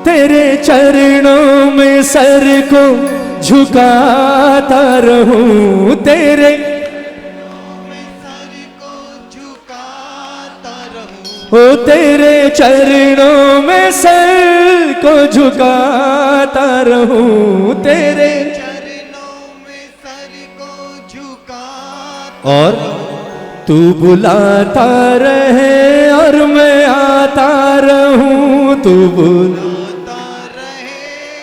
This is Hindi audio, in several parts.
तेरे चरणों में सर को झुकाता रहूं, तेरे ओ तेरे चरणों में सर को झुकाता रहूं, तेरे चरणों में सर को झुकाता, और तू बुलाता रहे और मैं आता रहूं, तू बुलाता रहे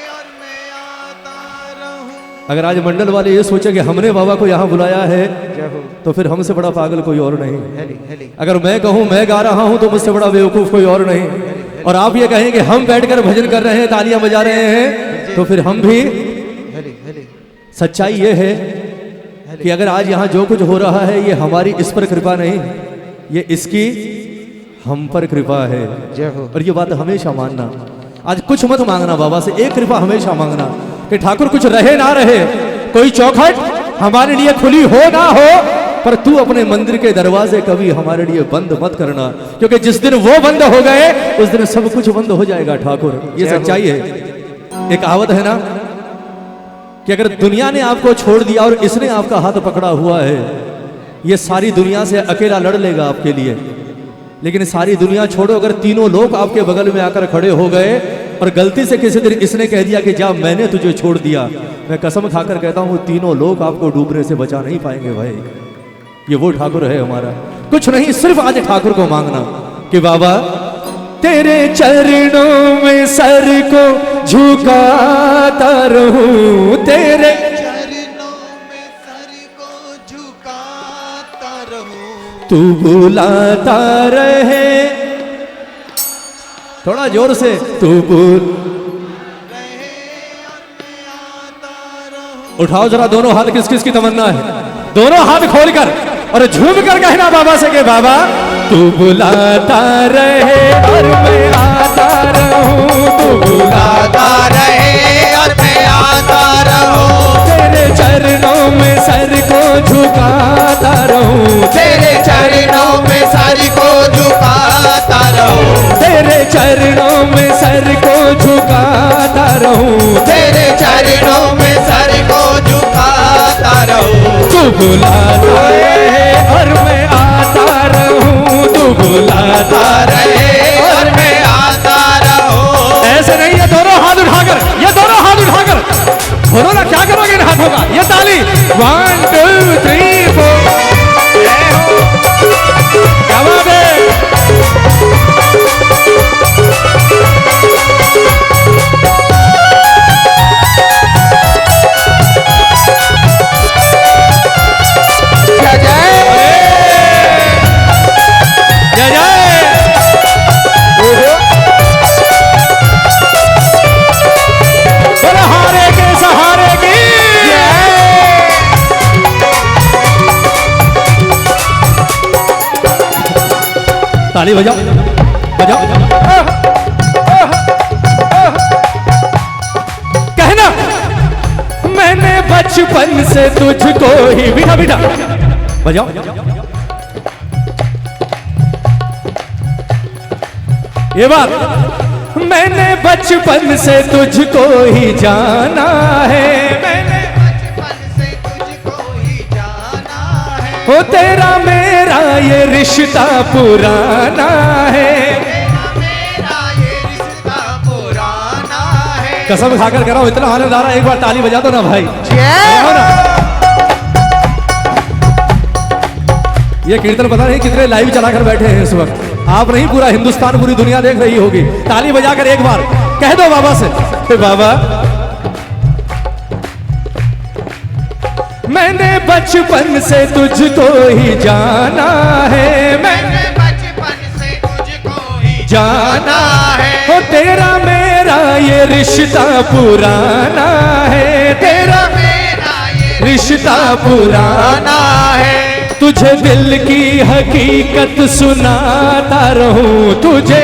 और मैं आता रहूं। अगर आज मंडल वाले ये सोचे कि हमने बाबा को यहाँ बुलाया है तो फिर हमसे बड़ा पागल कोई और नहीं। अगर मैं कहूँ मैं गा रहा हूँ तो मुझसे बड़ा बेवकूफ़ कोई और नहीं। और आप ये कहें कि हम बैठकर भजन कर रहे हैं, तालियां बजा रहे हैं, तो फिर हम भी। सच्चाई ये है कि अगर आज यहाँ जो कुछ हो रहा है ये हमारी इस पर कृपा नहीं, ये इसकी हम पर कृपा है। और ये बात हमेशा मानना। आज कुछ मत मांगना बाबा से, एक कृपा हमेशा मांगना कि ठाकुर कुछ रहे ना रहे, कोई चौखट हमारे लिए खुली हो ना हो, पर तू अपने मंदिर के दरवाजे कभी हमारे लिए बंद मत करना, क्योंकि जिस दिन वो बंद हो गए उस दिन सब कुछ बंद हो जाएगा ठाकुर। ये सच्चाई है। एक कहावत है ना कि अगर दुनिया ने आपको छोड़ दिया और इसने आपका हाथ पकड़ा हुआ है, ये सारी दुनिया से अकेला लड़ लेगा आपके लिए, लेकिन सारी दुनिया छोड़ो, अगर तीनों लोग आपके बगल में आकर खड़े हो गए और गलती से किसी दिन इसने कह दिया कि जा मैंने तुझे छोड़ दिया, मैं कसम खाकर कहता हूँ तीनों लोग आपको डूबने से बचा नहीं पाएंगे भाई। ये वो ठाकुर है हमारा। कुछ नहीं, सिर्फ आज ठाकुर को मांगना कि बाबा तेरे चरणों में सर को झुकाता रहूं, तेरे चरणों में सर को झुकाता रहूं, तू बुलाता रहे, थोड़ा जोर से, तू बुल रहे और मैं आता रहूं। उठाओ जरा दोनों हाथ, किस किस की तमन्ना है? दोनों हाथ खोलकर और झूम कर कहना बाबा से कि बाबा तू बुलाता रहे और मैं आता रहूं, तू बुलाता रहे और मैं आता रहूं, तेरे चरणों में सर को झुकाता रहूं, तेरे चरणों में सर को झुकाता रहूं, तेरे चरणों में सर को झुकाता रहूं, तेरे चरणों में सर को झुकाता रहूं। तू बुलाता रहे और मैं आता रहूं, तू बुलाता रहे और मैं आता रहूं। ऐसे नहीं, ये दोनों हाथ उठाकर, ये दोनों हाथ उठाकर बोलो ना, क्या करोगे इन हाथों का? ये ताली 1 2 3 4, क्या बात है? जय जय जय जय। बोलो हारे के सहारे की ताली बजाओ बजाओ। कहना मैंने बचपन से तुझको ही, बिठा बिठा बजाओ। ये बात, मैंने बचपन से तुझको ही जाना है, मैंने बचपन से तुझको ही जाना है, हो तेरा मेरा ये रिश्ता पुराना है, तेरा मेरा ये रिश्ता पुराना है। कसम खाकर कह रहा हूं, इतना आनंद आ रहा है, एक बार ताली बजा दो ना भाई। जय ना। ये कीर्तन पता नहीं कितने लाइव चलाकर बैठे हैं इस वक्त, आप नहीं पूरा हिंदुस्तान, पूरी दुनिया देख रही होगी। ताली बजाकर एक बार कह दो बाबा से कि बाबा मैंने बचपन से तुझको ही जाना है, मैंने बचपन से तुझको ही जाना है, हो तेरा मेरा ये रिश्ता पुराना है, तेरा मेरा ये रिश्ता पुराना है। तुझे दिल की हकीकत सुनाता रहूं, तुझे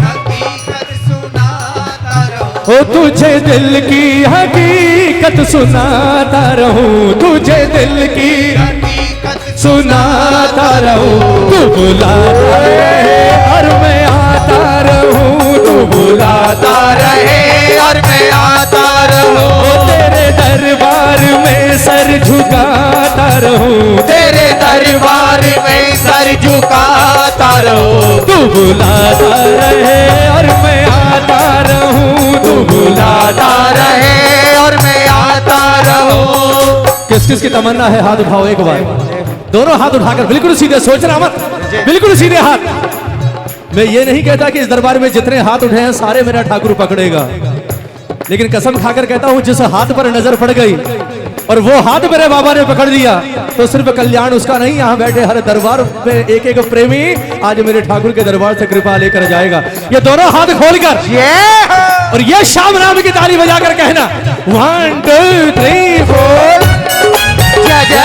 हकीकत सुनाता रहूं, ओ तुझे दिल की हकीकत सुनाता रहूं, तुझे दिल की हकीकत सुनाता रहूं। तू बुलाता रहे और मैं आता रहूं, तू बुलाता सर झुकाता रहूं, तेरे दरबार में सर झुकाता रहूं। तू बुलाता रहे और मैं आता रहूं, तू बुलाता रहे और मैं आता रहूं। किस किस की तमन्ना है? हाथ उठाओ एक बार, दोनों हाथ उठाकर, बिल्कुल सीधे, सोचना मत, बिल्कुल सीधे हाथ। मैं ये नहीं कहता कि इस दरबार में जितने हाथ उठे हैं सारे मेरा ठाकुर पकड़ेगा, लेकिन कसम खाकर कहता हूं जिस हाथ पर नजर पड़ गई और वो हाथ मेरे बाबा ने पकड़ लिया तो सिर्फ कल्याण उसका नहीं, यहाँ बैठे हर दरबार में एक एक प्रेमी आज मेरे ठाकुर के दरबार से कृपा लेकर जाएगा। ये दोनों हाथ खोलकर और ये शाम राम की ताली बजाकर कहना 1 2 3 4 जय जय।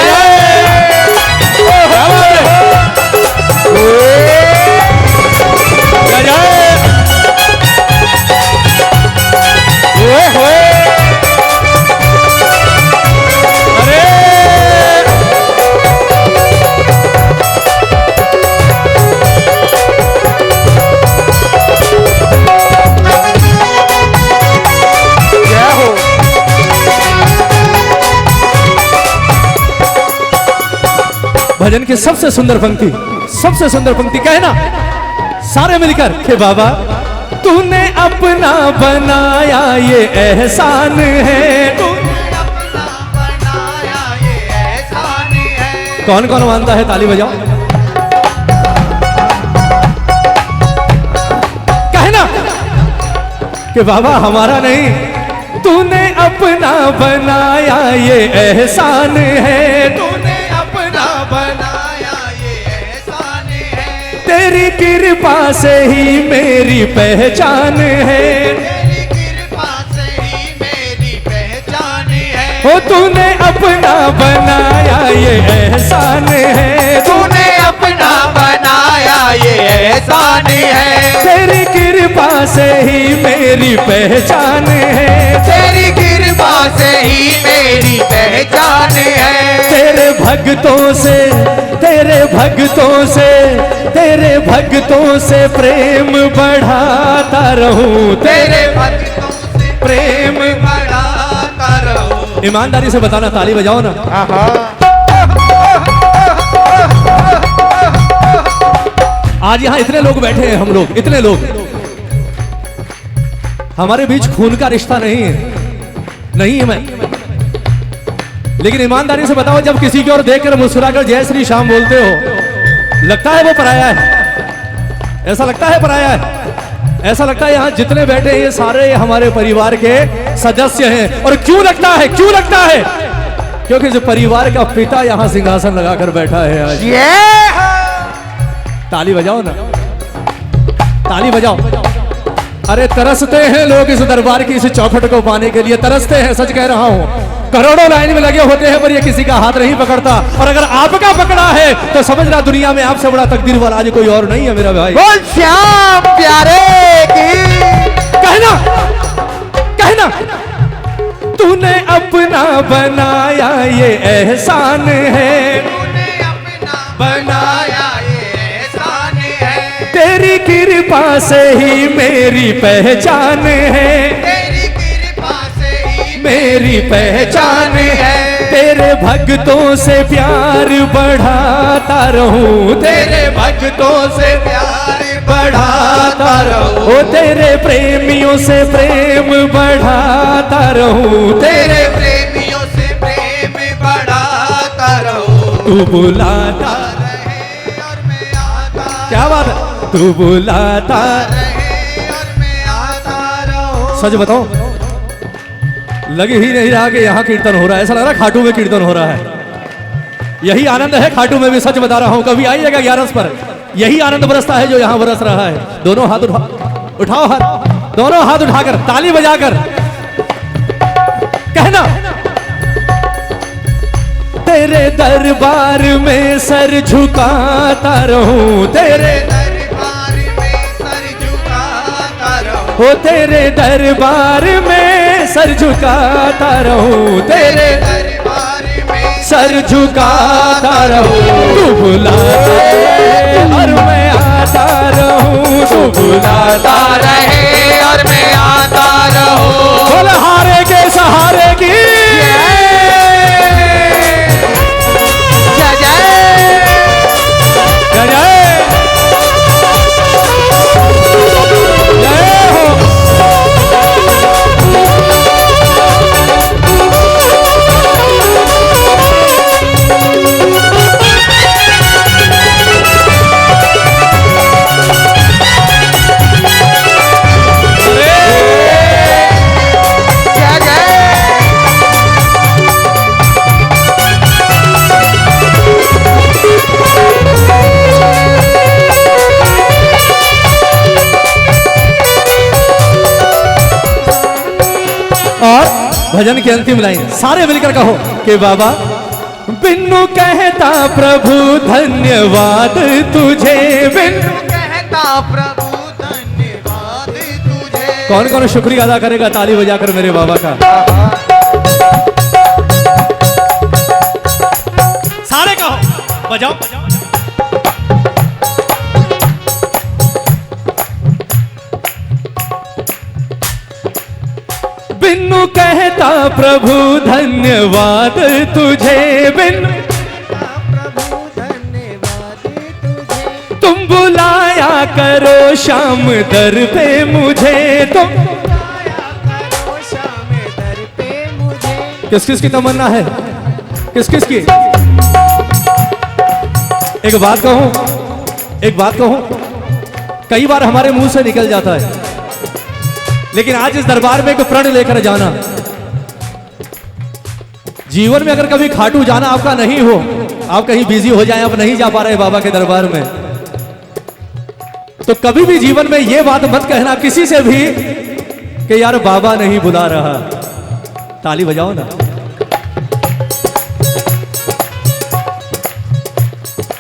भजन की सबसे सुंदर पंक्ति कहना सारे मिलकर कि बाबा तूने अपना बनाया ये एहसान है, तूने अपना बनाया ये एहसान है। कौन कौन मानता है? ताली बजाओ। कहना कि बाबा हमारा नहीं, तूने अपना बनाया ये एहसान है, तूने अपना बनाया ये एहसान है। तेरी कृपा से ही मेरी पहचान है, तेरी कृपा से ही मेरी पहचान है। ओ तूने अपना बनाया ये एहसान है, तूने अपना बनाया ये एहसान है। तेरी कृपा से ही मेरी पहचान है, तेरी कृपा से ही मेरी पहचान है। तेरे भक्तों से प्रेम बढ़ाता रहूं, तेरे भक्तों से प्रेम बढ़ाता रहूं। ईमानदारी से बताना, ताली बजाओ ना। आज यहाँ इतने लोग बैठे हैं, हम लोग इतने लोग, हमारे बीच खून का रिश्ता नहीं है मैं, लेकिन ईमानदारी से बताओ जब किसी की ओर देखकर मुस्कुराकर जय श्री श्याम बोलते हो, लगता है वो पराया है? ऐसा लगता है पराया है? ऐसा लगता है यहाँ जितने बैठे हैं ये सारे हमारे परिवार के सदस्य हैं। और क्यों लगता है? क्योंकि जो परिवार का पिता यहाँ सिंहासन लगाकर बैठा है आज। ताली बजाओ ना, ताली बजाओ। अरे तरसते हैं लोग इस दरबार की इस चौखट को पाने के लिए, तरसते हैं, सच कह रहा हूं। करोड़ों लाइन में लगे होते हैं पर ये किसी का हाथ नहीं पकड़ता, और अगर आपका पकड़ा है तो समझना दुनिया में आपसे बड़ा तकदीर वाला आज कोई और नहीं है मेरा भाई। बोल श्याम प्यारे की। कहना तूने अपना बनाया ये एहसान है, तूने अपना बनाया ये एहसान है। तेरी कृपा से ही मेरी पहचान है, तेरी कृपा से ही मेरी पहचान है। तेरे भक्तों से प्यार बढ़ाता रहूं, तेरे भक्तों से प्यार बढ़ाता रहूं। ओ तेरे प्रेमियों से प्रेम बढ़ाता रहूं, तेरे प्रेमियों से प्रेम बढ़ाता रहूं। तू बुलाता रहे और मैं आता, क्या बात है, तू बुलाता रहे और मैं आता रहूं। सच बताओ लग ही नहीं रहा कि यहाँ कीर्तन हो रहा है, ऐसा लग रहा है खाटू में कीर्तन हो रहा है। यही आनंद है खाटू में भी, सच बता रहा हूं। कभी आइएगा 11 पर, यही आनंद बरसता है जो यहाँ बरस रहा है। दोनों हाथ उठाओ हाथ, दोनों हाथ उठाकर ताली बजाकर कहना तेरे दरबार में सर झुकाता रहूं, तेरे दरबार में सर झुकाता रहूं। हो तेरे दरबार में सर झुकाता रहूं, तेरे दरबार में सर झुकाता रहूं। तू बुलाता रहे और मैं आता रहूं, तू बुलाता रहे और मैं आता रहूं। बोल हारे के सहारे की भजन की अंतिम लाइन सारे मिलकर कहो कि बाबा बिन्नू कहता प्रभु धन्यवाद तुझे, बिन्नू कहता प्रभु धन्यवाद तुझे। कौन कौन शुक्रिया अदा करेगा ताली बजाकर मेरे बाबा का? सारे कहो, बजाओ। बिन्नू कहता प्रभु धन्यवाद तुझे, बिन्नू प्रभु धन्यवाद तुझे। तुम बुलाया करो शाम दर पे मुझे, तुम बुलाया करो शाम दर पे मुझे। किस किस की तमन्ना है? किस किस की? एक बात कहूं, कई बार हमारे मुंह से निकल जाता है, लेकिन आज इस दरबार में एक प्रण लेकर जाना। जीवन में अगर कभी खाटू जाना आपका नहीं हो, आप कहीं बिजी हो जाएं, आप नहीं जा पा रहे बाबा के दरबार में, तो कभी भी जीवन में यह बात मत कहना किसी से भी कि यार बाबा नहीं बुला रहा। ताली बजाओ ना।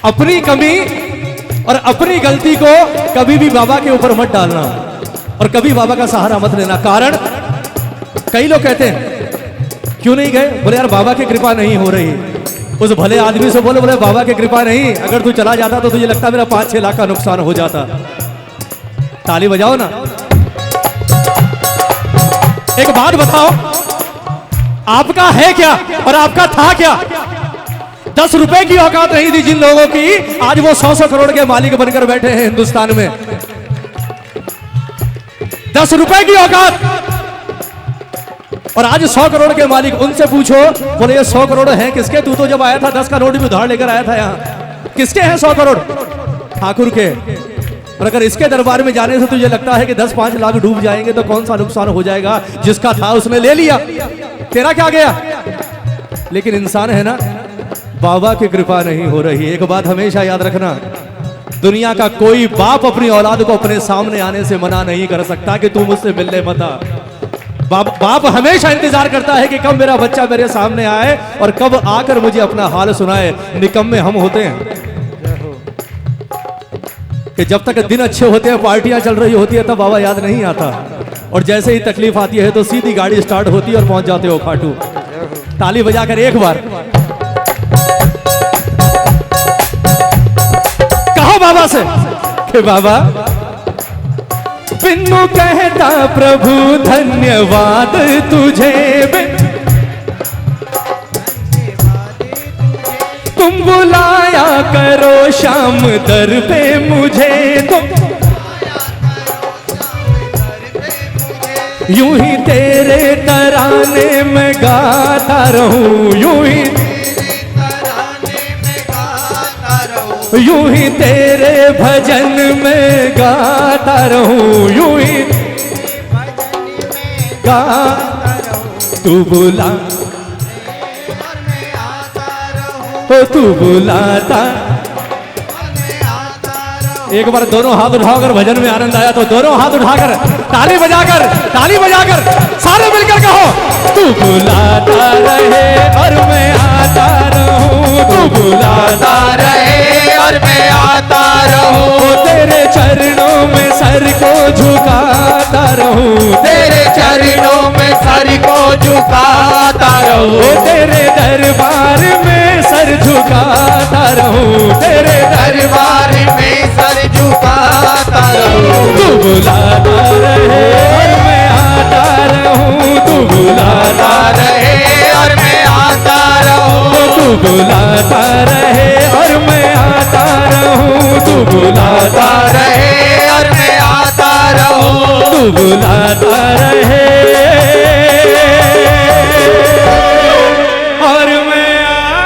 अपनी कमी और अपनी गलती को कभी भी बाबा के ऊपर मत डालना और कभी बाबा का सहारा मत लेना। कारण कई लोग कहते हैं क्यों नहीं गए, बोले यार बाबा की कृपा नहीं हो रही। उस भले आदमी से बोले बाबा की कृपा नहीं, अगर तू चला जाता तो तुझे लगता मेरा 5-6 लाख का नुकसान हो जाता। ताली बजाओ ना। एक बात बताओ, आपका है क्या और आपका था क्या? 10 रुपए की औकात नहीं थी जिन लोगों की, आज वो 100-100 करोड़ के मालिक बनकर बैठे हैं हिंदुस्तान में। 10 रुपए की औकात और आज 100 करोड़ के मालिक। उनसे पूछो, बोले ये 100 करोड़ हैं किसके? तू तो जब आया था 10 का नोट भी उधार लेकर आया था। यहाँ किसके हैं 100 करोड़? ठाकुर के। और अगर इसके दरबार में जाने से तुझे लगता है कि 10-5 लाख डूब जाएंगे तो कौन सा नुकसान हो जाएगा? जिसका था उसने ले लिया, तेरा क्या गया? लेकिन इंसान है ना, बाबा की कृपा नहीं हो रही। एक बात हमेशा याद रखना, दुनिया का कोई बाप अपनी औलाद को अपने सामने आने से मना नहीं कर सकता कि तू मुझसे मिलने मत आ। बाप हमेशा इंतजार करता है कि कब मेरा बच्चा मेरे सामने आए और कब आकर मुझे अपना हाल सुनाए। निकम्मे हम होते हैं कि जब तक दिन अच्छे होते हैं, पार्टियां चल रही होती है, तब बाबा याद नहीं आता, और जैसे ही तकलीफ आती है तो सीधी गाड़ी स्टार्ट होती है और पहुंच जाते हो खाटू। ताली बजाकर एक बार कहो बाबा से कि बाबा बिन्नू कहता प्रभु धन्यवाद तुझे, तुम बुलाया करो शाम दर पे मुझे, तुम यूं ही तेरे तराने में गाता रहूं, यूं ही तेरे भजन में गाता रहूं, यूं ही गाता रहूं। तू बुला तो तू बुलाता। एक बार दोनों हाथ उठाकर भजन में आनंद आया तो दोनों हाथ उठाकर ताली बजाकर सारे मिलकर कहो, तू बुलाता रहे और मैं आता रहूं, तू बुलाता रहे और मैं आता रहूं। तेरे चरणों में सर को झुकाता रहूं, तेरे चरणों में सर को झुकाता रहूं। तेरे दरबार में सर झुकाता रहूं, तेरे दरबार में सर झुकाता रहूं। तू बुलाता रहे और मैं आता रहूं, तू बुलाता रहे और मैं आता रहूं। तू बुलाता रहे और मैं आता रहूं, तू बुलाता रहे और मैं आता रहूं। तू बुलाता रहे और मैं आता।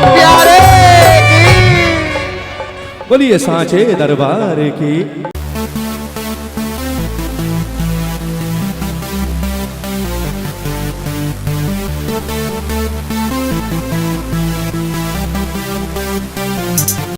प्यारे की बोलिए सांचे दरबार की।